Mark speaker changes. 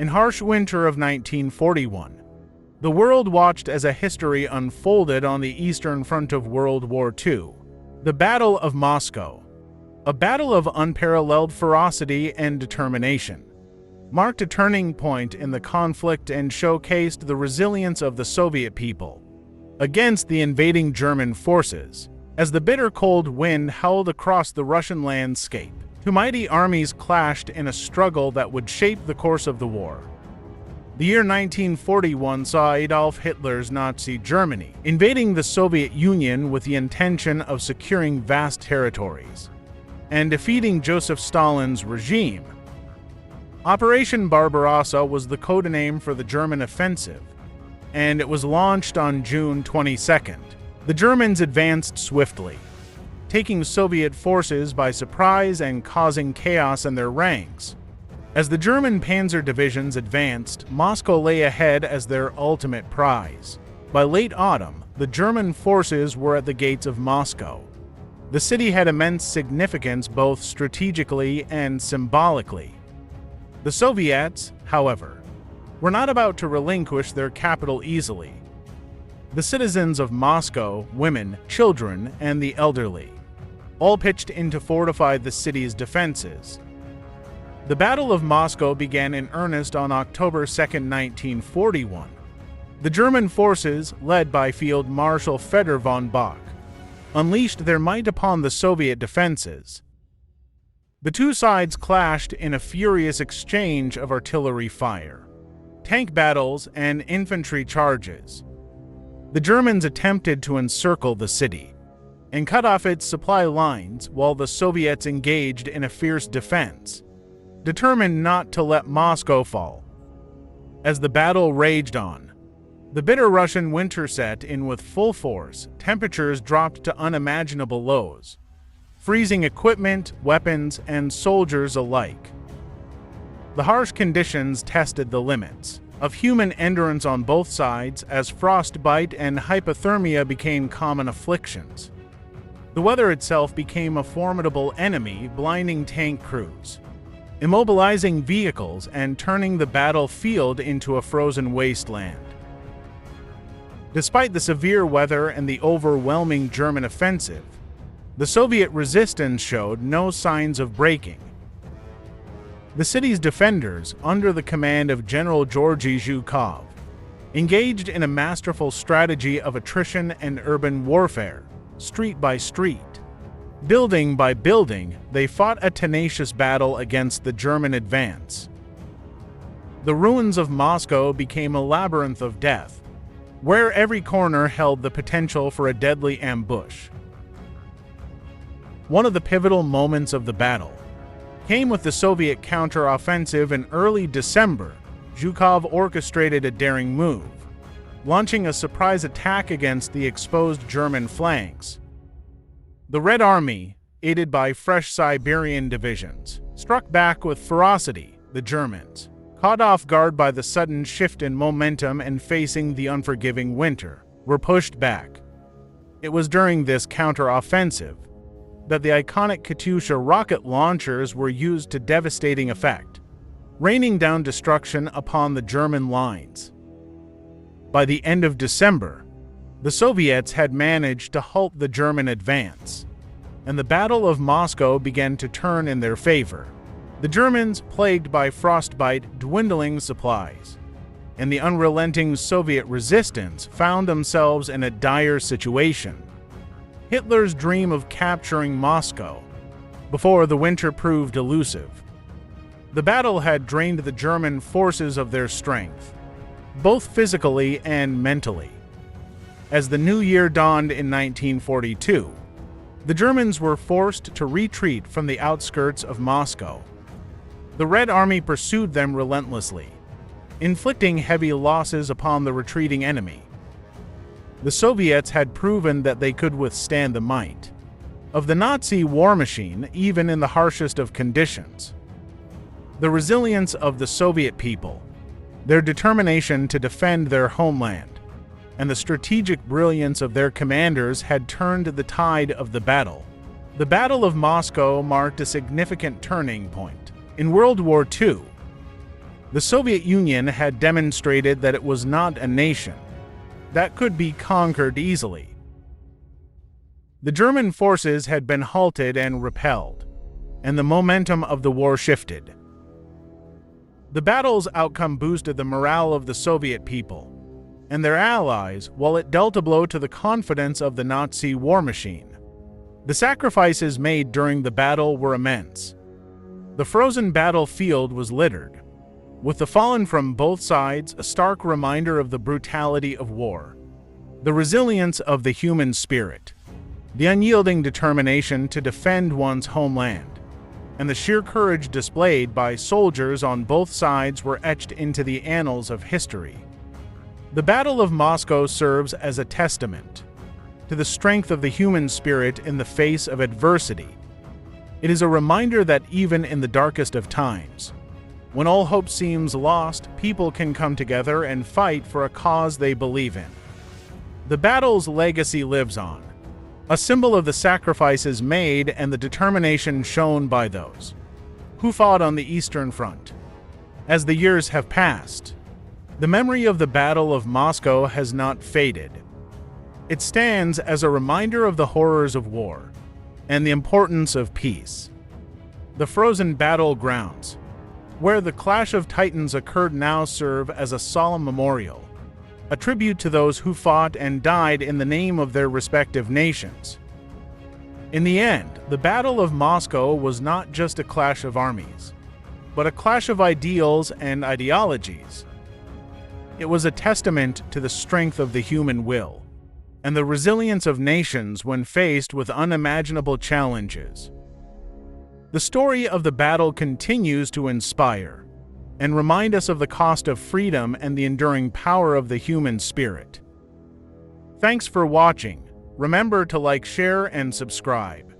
Speaker 1: In harsh winter of 1941, the world watched as a history unfolded on the Eastern Front of World War II. The Battle of Moscow, a battle of unparalleled ferocity and determination, marked a turning point in the conflict and showcased the resilience of the Soviet people against the invading German forces. As the bitter cold wind howled across the Russian landscape, two mighty armies clashed in a struggle that would shape the course of the war. The year 1941 saw Adolf Hitler's Nazi Germany invading the Soviet Union with the intention of securing vast territories and defeating Joseph Stalin's regime. Operation Barbarossa was the codename for the German offensive, and it was launched on June 22nd. The Germans advanced swiftly, taking Soviet forces by surprise and causing chaos in their ranks. As the German panzer divisions advanced, Moscow lay ahead as their ultimate prize. By late autumn, the German forces were at the gates of Moscow. The city had immense significance both strategically and symbolically. The Soviets, however, were not about to relinquish their capital easily. The citizens of Moscow, women, children, and the elderly, all pitched in to fortify the city's defenses. The Battle of Moscow began in earnest on October 2, 1941. The German forces, led by Field Marshal Fedor von Bock, unleashed their might upon the Soviet defenses. The two sides clashed in a furious exchange of artillery fire, tank battles, and infantry charges. The Germans attempted to encircle the city and cut off its supply lines while the Soviets engaged in a fierce defense, determined not to let Moscow fall. As the battle raged on, the bitter Russian winter set in with full force. Temperatures dropped to unimaginable lows, freezing equipment, weapons, and soldiers alike. The harsh conditions tested the limits of human endurance on both sides as frostbite and hypothermia became common afflictions. The weather itself became a formidable enemy, blinding tank crews, immobilizing vehicles, and turning the battlefield into a frozen wasteland. Despite the severe weather and the overwhelming German offensive, the Soviet resistance showed no signs of breaking. The city's defenders, under the command of General Georgy Zhukov, engaged in a masterful strategy of attrition and urban warfare. Street by street, building by building, they fought a tenacious battle against the German advance. The ruins of Moscow became a labyrinth of death, where every corner held the potential for a deadly ambush. One of the pivotal moments of the battle came with the Soviet counter-offensive in early December. Zhukov orchestrated a daring move, launching a surprise attack against the exposed German flanks. The Red Army, aided by fresh Siberian divisions, struck back with ferocity. The Germans, caught off guard by the sudden shift in momentum and facing the unforgiving winter, were pushed back. It was during this counter-offensive that the iconic Katyusha rocket launchers were used to devastating effect, raining down destruction upon the German lines. By the end of December, the Soviets had managed to halt the German advance, and the Battle of Moscow began to turn in their favor. The Germans, plagued by frostbite, dwindling supplies, and the unrelenting Soviet resistance, found themselves in a dire situation. Hitler's dream of capturing Moscow before the winter proved elusive. The battle had drained the German forces of their strength, both physically and mentally. As the new year dawned in 1942, the Germans were forced to retreat from the outskirts of Moscow. The Red Army pursued them relentlessly, inflicting heavy losses upon the retreating enemy. The Soviets had proven that they could withstand the might of the Nazi war machine even in the harshest of conditions. The resilience of the Soviet people, their determination to defend their homeland, and the strategic brilliance of their commanders had turned the tide of the battle. The Battle of Moscow marked a significant turning point in World War II. The Soviet Union had demonstrated that it was not a nation that could be conquered easily. The German forces had been halted and repelled, and the momentum of the war shifted. The battle's outcome boosted the morale of the Soviet people and their allies, while it dealt a blow to the confidence of the Nazi war machine. The sacrifices made during the battle were immense. The frozen battlefield was littered with the fallen from both sides, a stark reminder of the brutality of war, the resilience of the human spirit, the unyielding determination to defend one's homeland, and the sheer courage displayed by soldiers on both sides were etched into the annals of history. The Battle of Moscow serves as a testament to the strength of the human spirit in the face of adversity. It is a reminder that even in the darkest of times, when all hope seems lost, people can come together and fight for a cause they believe in. The battle's legacy lives on, a symbol of the sacrifices made and the determination shown by those who fought on the Eastern Front. As the years have passed, the memory of the Battle of Moscow has not faded. It stands as a reminder of the horrors of war and the importance of peace. The frozen battlegrounds, where the clash of titans occurred, now serve as a solemn memorial, a tribute to those who fought and died in the name of their respective nations. In the end, the Battle of Moscow was not just a clash of armies, but a clash of ideals and ideologies. It was a testament to the strength of the human will and the resilience of nations when faced with unimaginable challenges. The story of the battle continues to inspire and remind us of the cost of freedom and the enduring power of the human spirit. Thanks for watching. Remember to like, share, and subscribe.